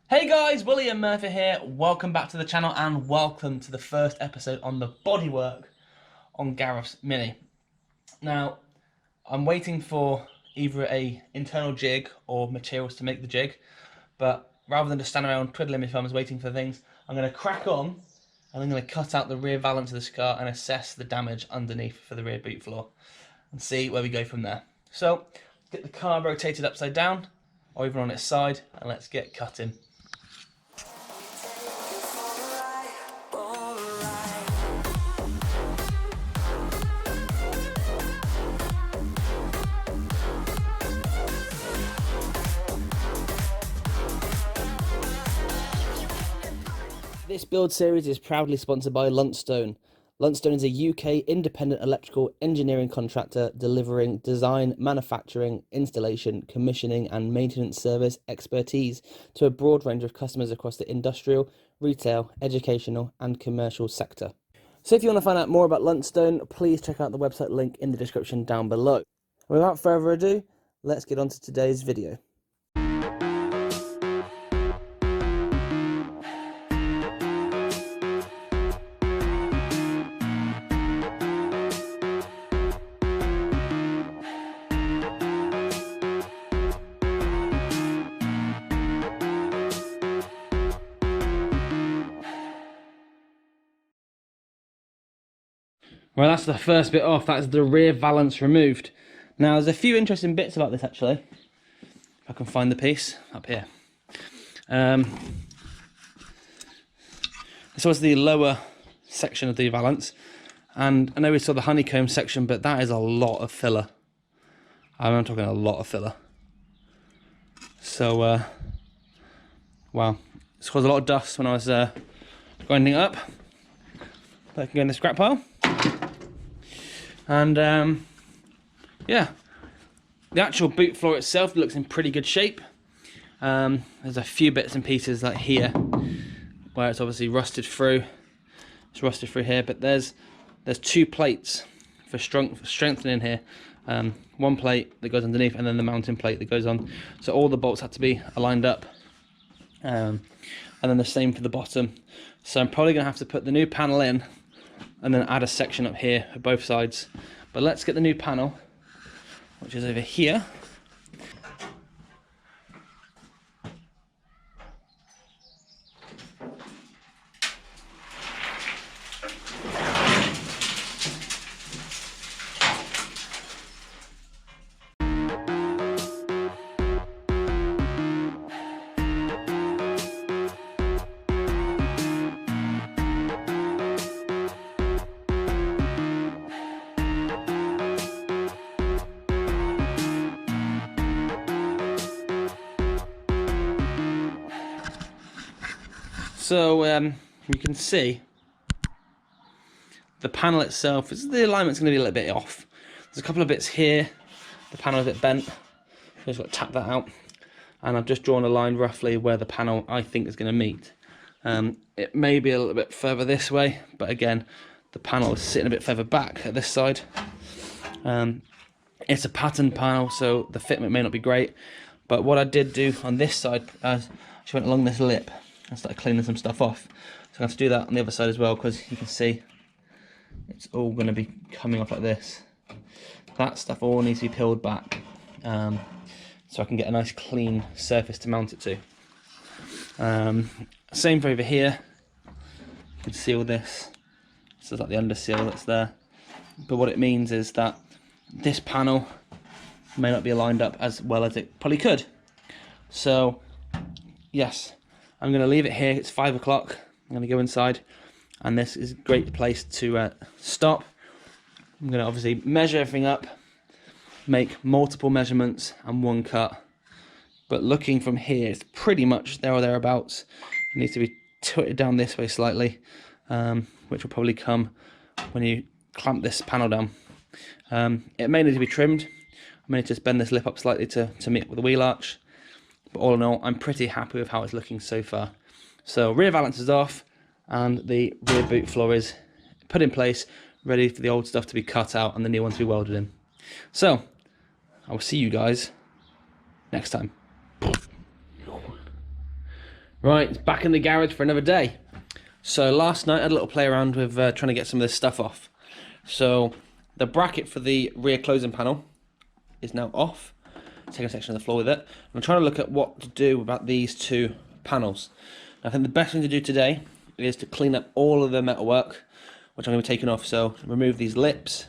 Hey guys, Willie and Murfitt here. Welcome back to the channel and welcome to the first episode on the bodywork on Gareth's Mini. Now, I'm waiting for either a internal jig or materials to make the jig, but rather than just stand around twiddling my thumbs waiting for things, I'm going to crack on and I'm going to cut out the rear valance of this car and assess the damage underneath for the rear boot floor and see where we go from there. So, get the car rotated upside down or even on its side and let's get cutting. This build series is proudly sponsored by Luntstone. Luntstone is a UK independent electrical engineering contractor delivering design, manufacturing, installation, commissioning and maintenance service expertise to a broad range of customers across the industrial, retail, educational and commercial sector. So if you want to find out more about Luntstone, please check out the website link in the description down below. Without further ado, let's get on to today's video. Well, that's the first bit off. That's the rear valance removed. Now, there's a few interesting bits about this, actually. If I can find the piece up here. This was the lower section of the valance. And I know we saw the honeycomb section, but that is a lot of filler. I'm talking a lot of filler. So, wow. It's caused a lot of dust when I was grinding it up. That can go in the scrap pile. And yeah, the actual boot floor itself looks in pretty good shape. There's a few bits and pieces like here where it's obviously rusted through. It's rusted through here, but there's two plates for strengthening here. One plate that goes underneath and then the mounting plate that goes on. So all the bolts had to be aligned up. And then the same for the bottom. So I'm probably going to have to put the new panel in and then add a section up here for both sides. But let's get the new panel, which is over here. So you can see the panel itself, the alignment's going to be a little bit off. There's a couple of bits here, the panel's a bit bent, so I've just got to tap that out. And I've just drawn a line roughly where the panel I think is going to meet. It may be a little bit further this way, but again, the panel is sitting a bit further back at this side. It's a pattern panel, so the fitment may not be great. But what I did do on this side, I just went along this lip and started cleaning some stuff off. So I have to do that on the other side as well, because you can see it's all going to be coming off like this. That stuff all needs to be peeled back, so I can get a nice clean surface to mount it to. Same for over here. You can see all this. This is like the under seal that's there. But what it means is that this panel may not be aligned up as well as it probably could. So yes, I'm going to leave it here. It's 5 o'clock. I'm going to go inside, and this is a great place to stop. I'm going to obviously measure everything up, make multiple measurements and one cut. But looking from here, it's pretty much there or thereabouts. It needs to be tilted down this way slightly, which will probably come when you clamp this panel down. It may need to be trimmed. I may need to bend this lip up slightly to meet up with the wheel arch. But all in all, I'm pretty happy with how it's looking so far. So rear valance is off and the rear boot floor is put in place, ready for the old stuff to be cut out and the new one to be welded in. So I will see you guys next time. Right, it's back in the garage for another day. So last night I had a little play around with trying to get some of this stuff off. So the bracket for the rear closing panel is now off. Taking a section of the floor with it. I'm trying to look at what to do about these two panels. I think the best thing to do today is to clean up all of the metalwork, which I'm going to be taking off. So remove these lips.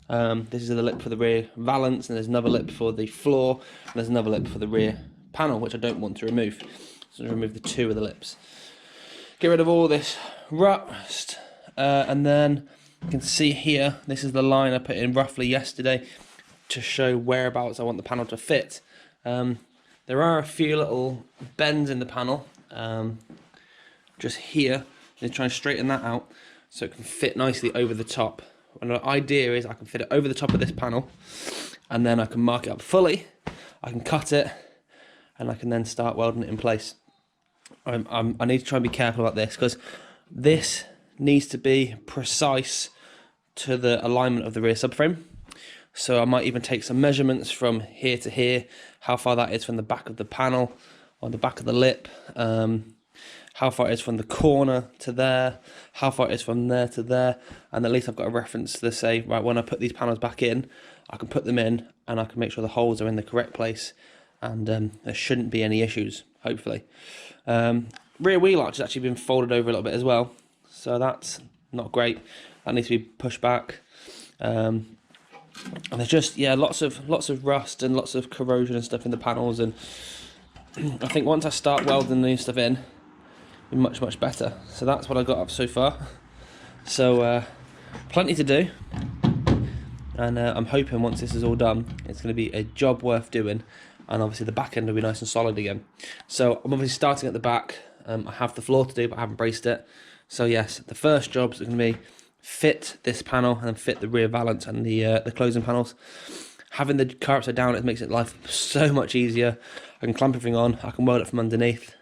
This is the lip for the rear valance, and there's another lip for the floor, and there's another lip for the rear panel, which I don't want to remove. So remove the two of the lips. Get rid of all this rust, and then you can see here, this is the line I put in roughly yesterday to show whereabouts I want the panel to fit. There are a few little bends in the panel, just here. I'm trying to straighten that out so it can fit nicely over the top. And the idea is I can fit it over the top of this panel, and then I can mark it up fully, I can cut it, and I can then start welding it in place. I need to try and be careful about this, because this needs to be precise to the alignment of the rear subframe. So I might even take some measurements from here to here, how far that is from the back of the panel, or the back of the lip, how far it is from the corner to there, how far it is from there to there, and at least I've got a reference to say, right, when I put these panels back in, I can put them in, and I can make sure the holes are in the correct place, and there shouldn't be any issues, hopefully. Rear wheel arch has actually been folded over a little bit as well, so that's not great. That needs to be pushed back. And there's just, yeah, lots of rust and lots of corrosion and stuff in the panels, and I think once I start welding the new stuff in, it'll be much better. So that's what I got up so far. So plenty to do, and I'm hoping once this is all done, it's going to be a job worth doing, and obviously the back end will be nice and solid again. So I'm obviously starting at the back. I have the floor to do, but I haven't braced it. So yes, the first jobs are going to be fit this panel and then fit the rear valance and the closing panels. Having the car upside down, it makes it life so much easier. I can clamp everything on, I can weld it from underneath,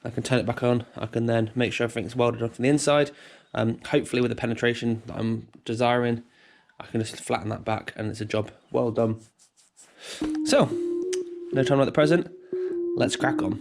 I can turn it back on, I can then make sure everything's welded on from the inside. Hopefully with the penetration that I'm desiring, I can just flatten that back and it's a job well done. So, no time like the present, let's crack on.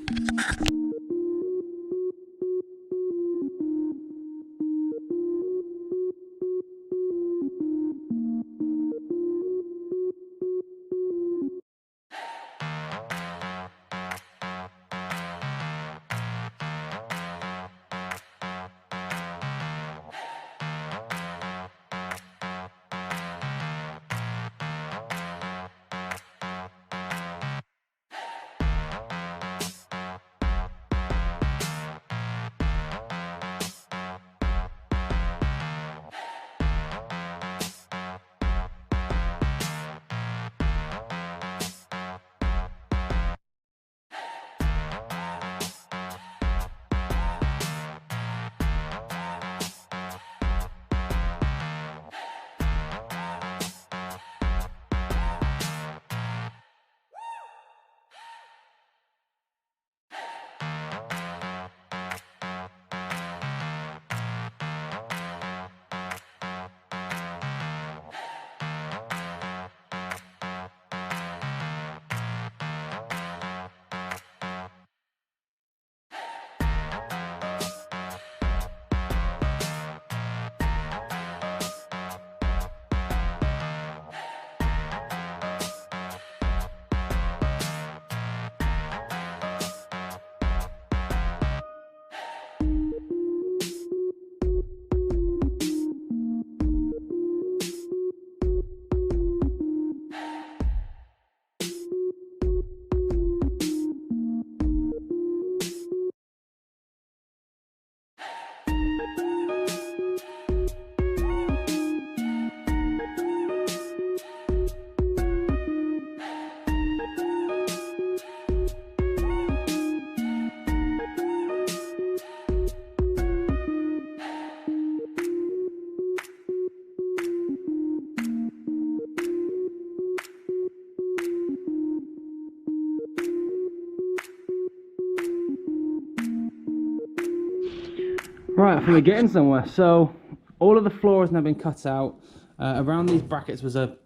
Right, I think we're getting somewhere. So all of the floor has now been cut out. Around these brackets was a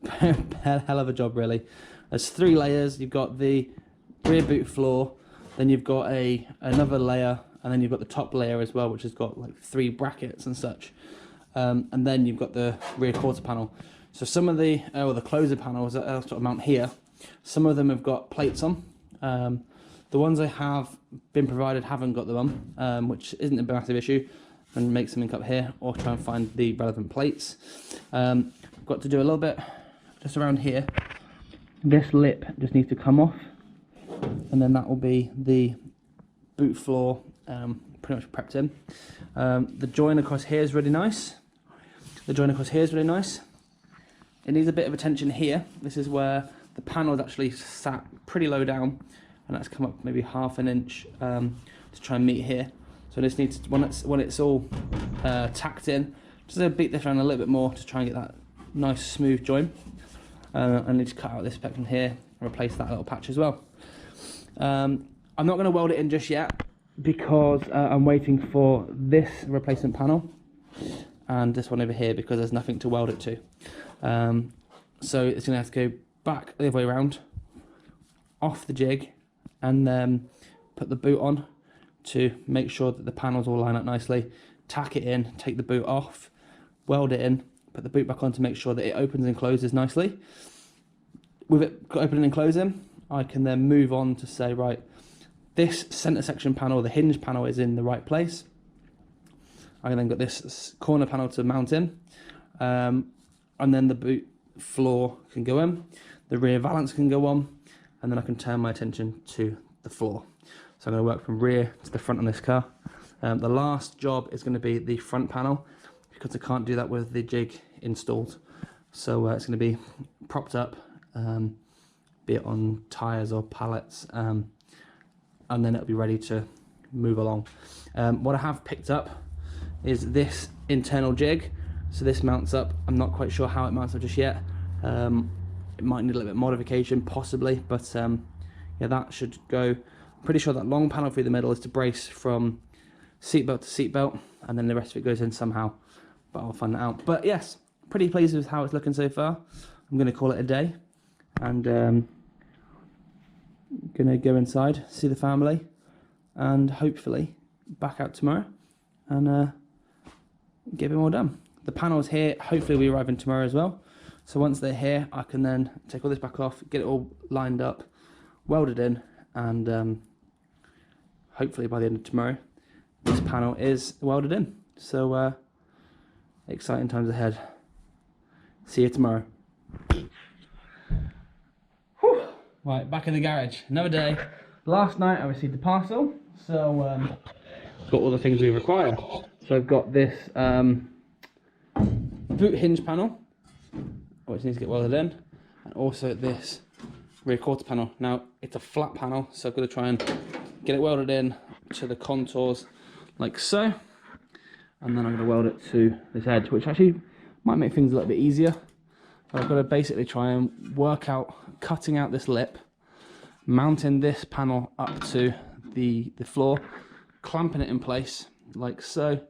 hell of a job, really. There's 3 layers. You've got the rear boot floor, Then you've got another layer, and then you've got the top layer as well, which has got like 3 brackets and such. And then you've got the rear quarter panel. So some of the closer panels that I'll sort of mount here, some of them have got plates on. The ones I have been provided haven't got them on, which isn't a massive issue. And make something up here, or try and find the relevant plates. I've got to do a little bit just around here. This lip just needs to come off, and then that will be the boot floor pretty much prepped in. The join across here is really nice. It needs a bit of attention here. This is where the panel is actually sat pretty low down, and that's come up maybe ½ an inch to try and meet here. So this needs to, when it's all tacked in, just beat this around a little bit more to try and get that nice smooth join. I need to cut out this bit from here and replace that little patch as well. I'm not going to weld it in just yet because I'm waiting for this replacement panel and this one over here because there's nothing to weld it to. So it's going to have to go back the other way around, off the jig, and then put the boot on to make sure that the panels all line up nicely, tack it in, take the boot off, weld it in, put the boot back on to make sure that it opens and closes nicely. With it opening and closing, I can then move on to say, right, this center section panel, the hinge panel, is in the right place. I then got this corner panel to mount in, and then the boot floor can go in, the rear valance can go on, and then I can turn my attention to the floor. So I'm going to work from rear to the front on this car. The last job is going to be the front panel because I can't do that with the jig installed. So it's going to be propped up, be it on tyres or pallets, and then it'll be ready to move along. What I have picked up is this internal jig. So this mounts up. I'm not quite sure how it mounts up just yet. It might need a little bit of modification, possibly, but yeah, that should go. Pretty sure that long panel through the middle is to brace from seatbelt to seatbelt, and then the rest of it goes in somehow, but I'll find that out. But yes, pretty pleased with how it's looking so far. I'm going to call it a day, and going to go inside, see the family, and hopefully back out tomorrow and get it all done. The panels here hopefully will be arriving tomorrow as well, so once they're here I can then take all this back off, get it all lined up, welded in, and hopefully by the end of tomorrow this panel is welded in. So exciting times ahead. See you tomorrow. Whew. Right, back in the garage, another day. Last night I received a parcel, so got all the things we require. So I've got this boot hinge panel, which needs to get welded in, and also this rear quarter panel. Now it's a flat panel, so I've got to try and get it welded in to the contours like so, and then I'm going to weld it to this edge, which actually might make things a little bit easier. But I've got to basically try and work out cutting out this lip, mounting this panel up to the floor, clamping it in place like so,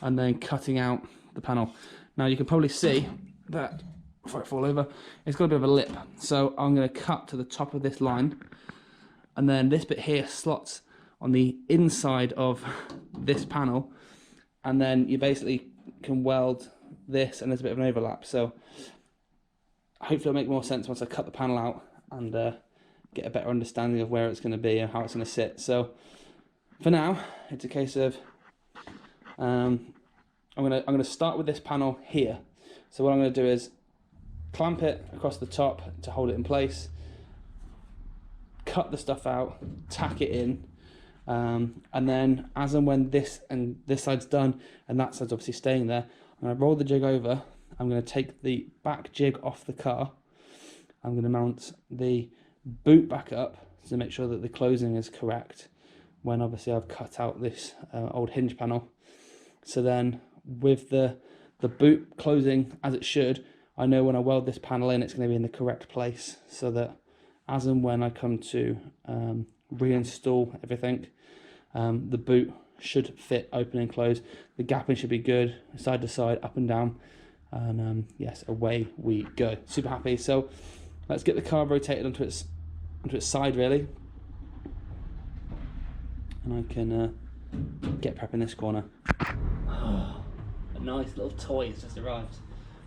and then cutting out the panel. Now you can probably see that before I fall over, it's got a bit of a lip, so I'm going to cut to the top of this line, and then this bit here slots on the inside of this panel, and then you basically can weld this, and there's a bit of an overlap. So hopefully it'll make more sense once I cut the panel out and get a better understanding of where it's going to be and how it's going to sit. So for now, it's a case of I'm going to start with this panel here. So what I'm going to do is clamp it across the top to hold it in place, cut the stuff out, tack it in, and then as and when this side's done and that side's obviously staying there, I'm going to roll the jig over. I'm going to take the back jig off the car. I'm going to mount the boot back up to make sure that the closing is correct when obviously I've cut out this old hinge panel. So then with the boot closing as it should, I know when I weld this panel in, it's going to be in the correct place, so that as and when I come to reinstall everything, the boot should fit open and close. The gapping should be good, side to side, up and down, and yes, away we go. Super happy. So let's get the car rotated onto its side really. and I can get prepping this corner. A nice little toy has just arrived.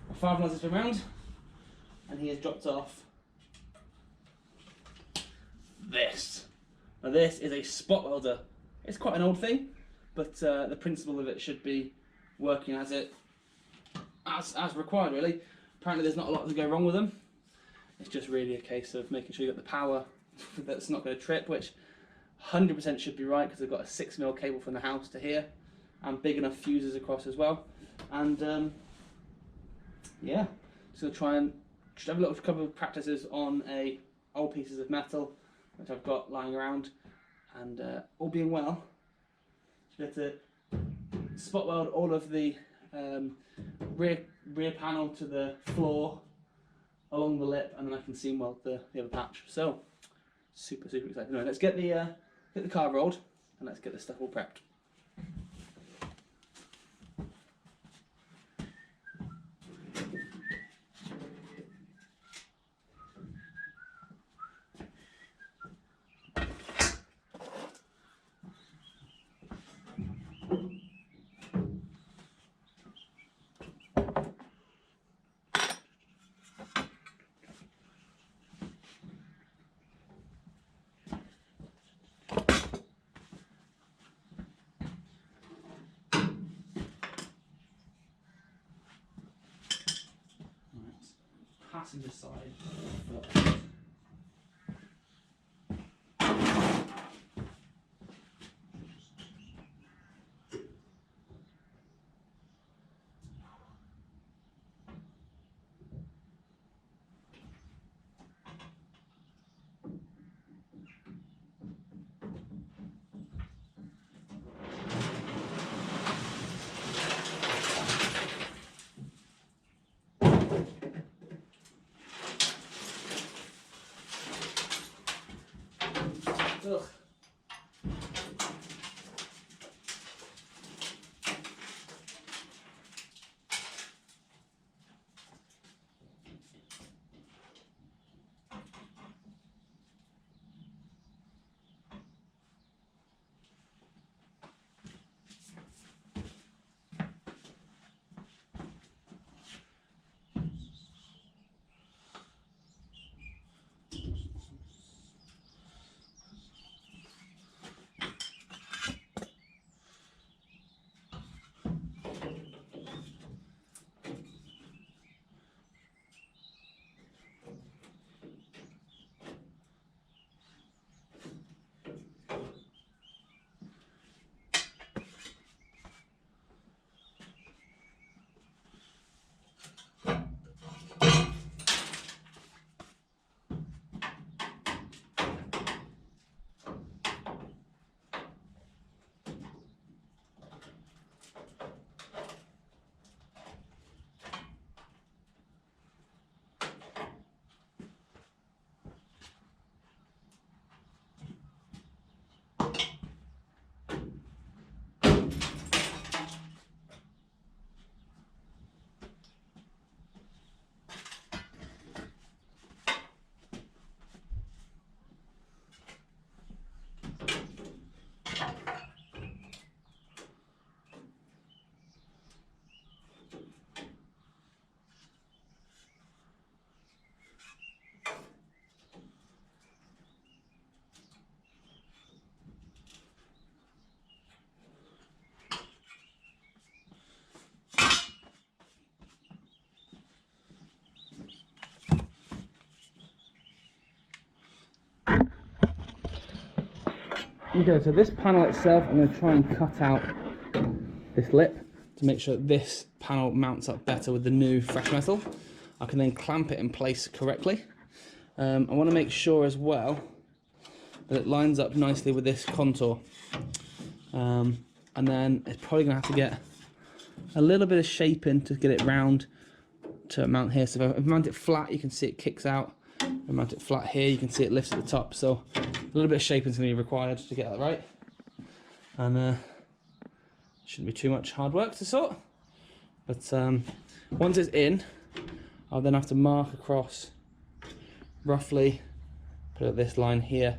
My father-in-law's just been round, and he has dropped off this. Now this is a spot welder. It's quite an old thing, but the principle of it should be working as required, really. Apparently there's not a lot to go wrong with them. It's just really a case of making sure you've got the power that's not going to trip, which 100% should be right, because they've got a 6mm cable from the house to here, and big enough fuses across as well. And yeah, just going to try and just have a little couple of practices on old pieces of metal which I've got lying around, and all being well, should be able to spot weld all of the rear panel to the floor along the lip, and then I can seam weld the other patch. So super excited. Anyway, let's get the car rolled, and let's get this stuff all prepped. Passenger side first. Ugh. Okay, so this panel itself, I'm going to try and cut out this lip to make sure that this panel mounts up better with the new fresh metal. I can then clamp it in place correctly. I want to make sure as well that it lines up nicely with this contour. And then it's probably going to have to get a little bit of shaping to get it round to mount here. So if I mount it flat, you can see it kicks out. If I mount it flat here, you can see it lifts at the top. So a little bit of shaping is going to be required to get that right. And shouldn't be too much hard work to sort. But once it's in, I'll then have to mark across roughly, put it at this line here,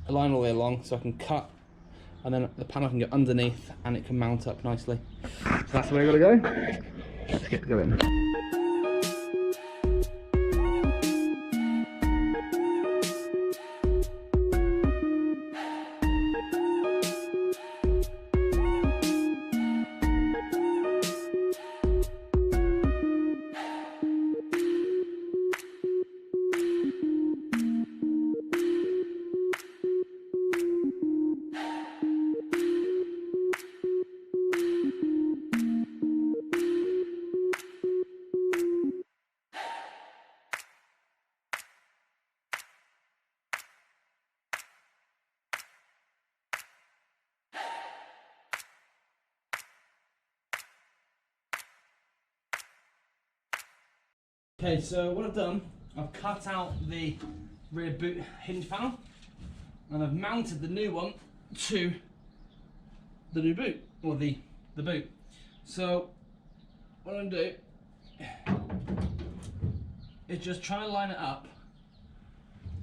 a line all the way along so I can cut, and then the panel can go underneath and it can mount up nicely. So that's the way I gotta go. Let's get going. Okay, so what I've done, I've cut out the rear boot hinge panel and I've mounted the new one to the new boot, or the boot. So what I'm going to do is just try and line it up.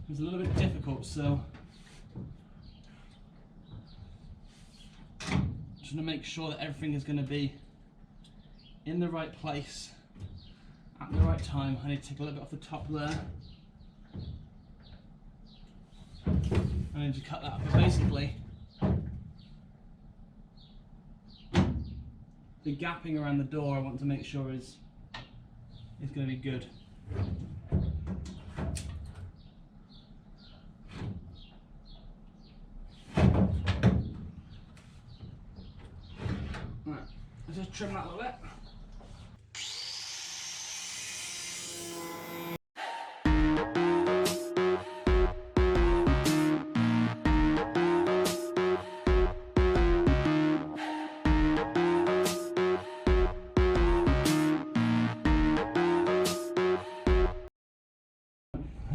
It's a little bit difficult, so just going to make sure that everything is going to be in the right place at the right time. I need to take a little bit off the top there. I need to cut that up, but basically the gapping around the door I want to make sure is going to be good. Right, let's just trim that a little bit.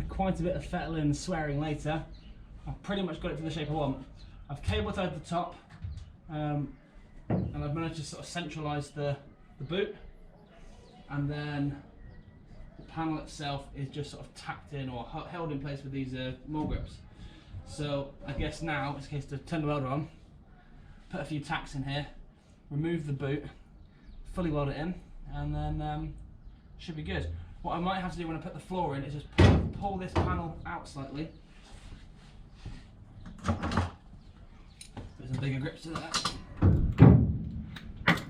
Quite a bit of fettling and swearing later. I've pretty much got it to the shape I want. I've cable tied the top, and I've managed to sort of centralise the boot, and then the panel itself is just sort of tacked in or held in place with these mole grips. So I guess now it's a case to turn the welder on, put a few tacks in here, remove the boot, fully weld it in, and then should be good. What I might have to do when I put the floor in is just pull this panel out slightly. Put some bigger grips to that.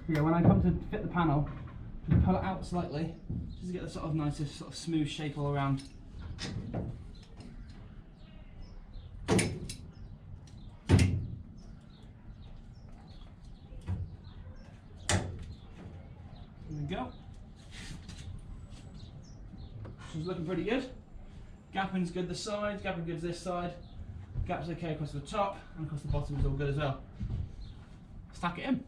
Yeah, when I come to fit the panel, just pull it out slightly, just to get the sort of nicest sort of smooth shape all around. There we go. It's looking pretty good. Gapping's good this side, gapping good this side. Gap's okay across the top, and across the bottom is all good as well. Stack it in.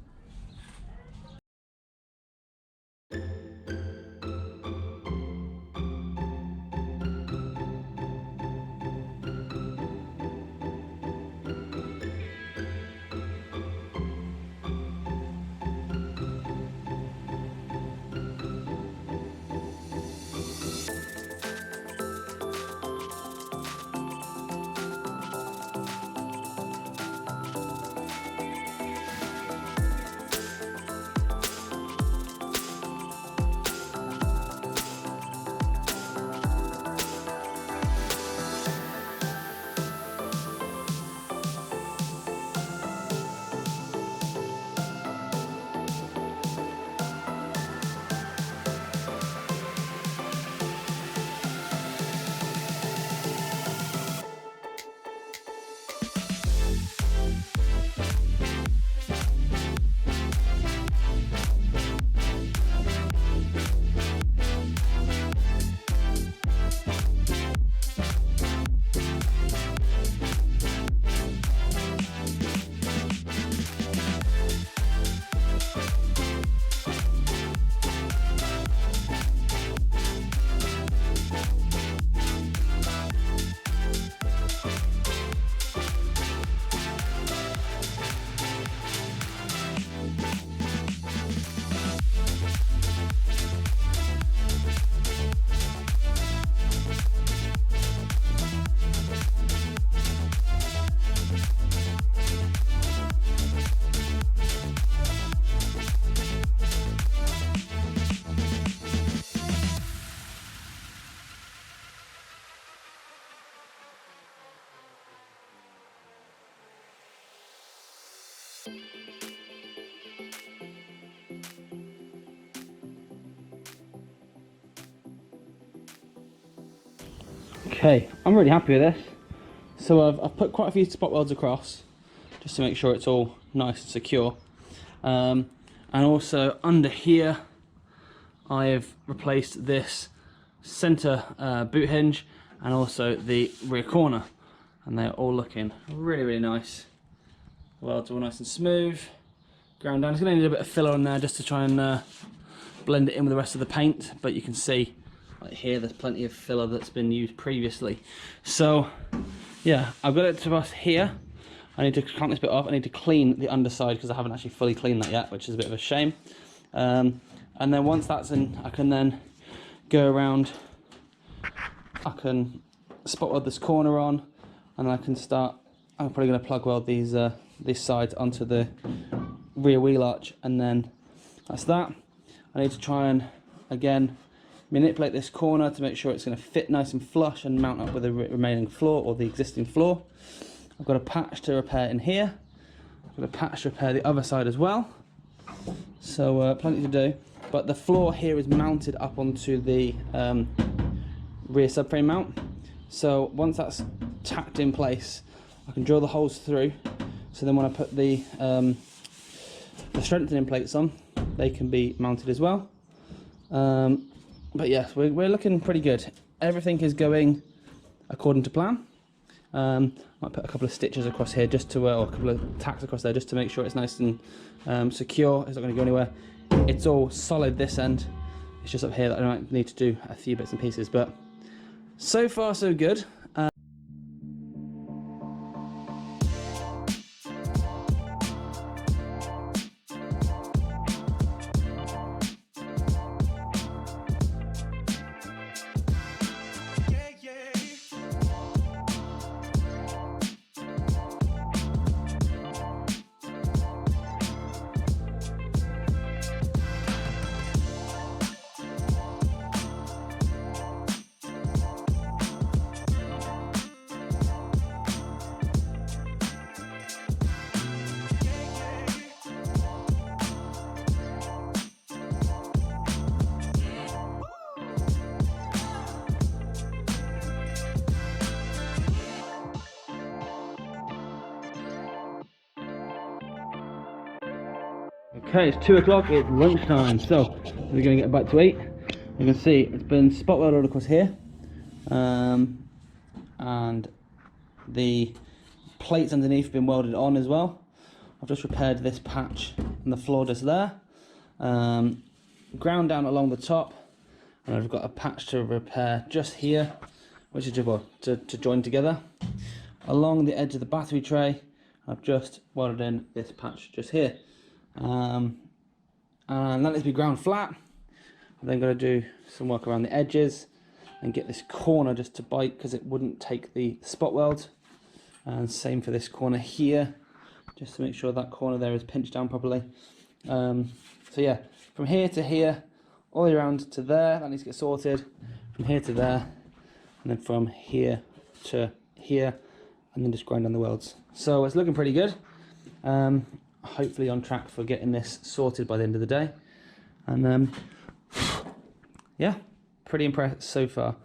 Okay, I'm really happy with this. So I've put quite a few spot welds across, just to make sure it's all nice and secure. And also under here, I have replaced this center boot hinge and also the rear corner, and they're all looking really, really nice. The welds are all nice and smooth. Ground down. It's going to need a bit of filler on there just to try and blend it in with the rest of the paint, but you can see right here there's plenty of filler that's been used previously. So yeah, I've got it to us here. I need to clamp this bit off. I need to clean the underside because I haven't actually fully cleaned that yet, which is a bit of a shame. And then once that's in, I can then go around. I can spot weld this corner on, and I can start. I'm probably going to plug weld these sides onto the rear wheel arch, and then that's that. I need to try and again manipulate this corner to make sure it's going to fit nice and flush and mount up with the remaining floor or the existing floor. I've got a patch to repair in here. I've got a patch to repair the other side as well. So plenty to do. But the floor here is mounted up onto the rear subframe mount. So once that's tacked in place, I can drill the holes through. So then when I put the strengthening plates on, they can be mounted as well. But yes, we're looking pretty good. Everything is going according to plan. Might put a couple of stitches across here just to, or a couple of tacks across there just to make sure it's nice and secure. It's not going to go anywhere. It's all solid this end. It's just up here that I might need to do a few bits and pieces, but so far so good. Okay, it's 2 o'clock, it's lunchtime, so we're going to get back to 8. You can see it's been spot welded across here, and the plates underneath have been welded on as well. I've just repaired this patch in the floor just there, ground down along the top, and I've got a patch to repair just here, which is to join together. Along the edge of the battery tray, I've just welded in this patch just here. And that needs to be ground flat. I'm then going to do some work around the edges and get this corner just to bite because it wouldn't take the spot weld. And same for this corner here, just to make sure that corner there is pinched down properly. So yeah, from here to here, all the way around to there, that needs to get sorted. From here to there, and then from here to here, and then just grind down the welds. So it's looking pretty good. Hopefully on track for getting this sorted by the end of the day. And yeah, pretty impressed so far.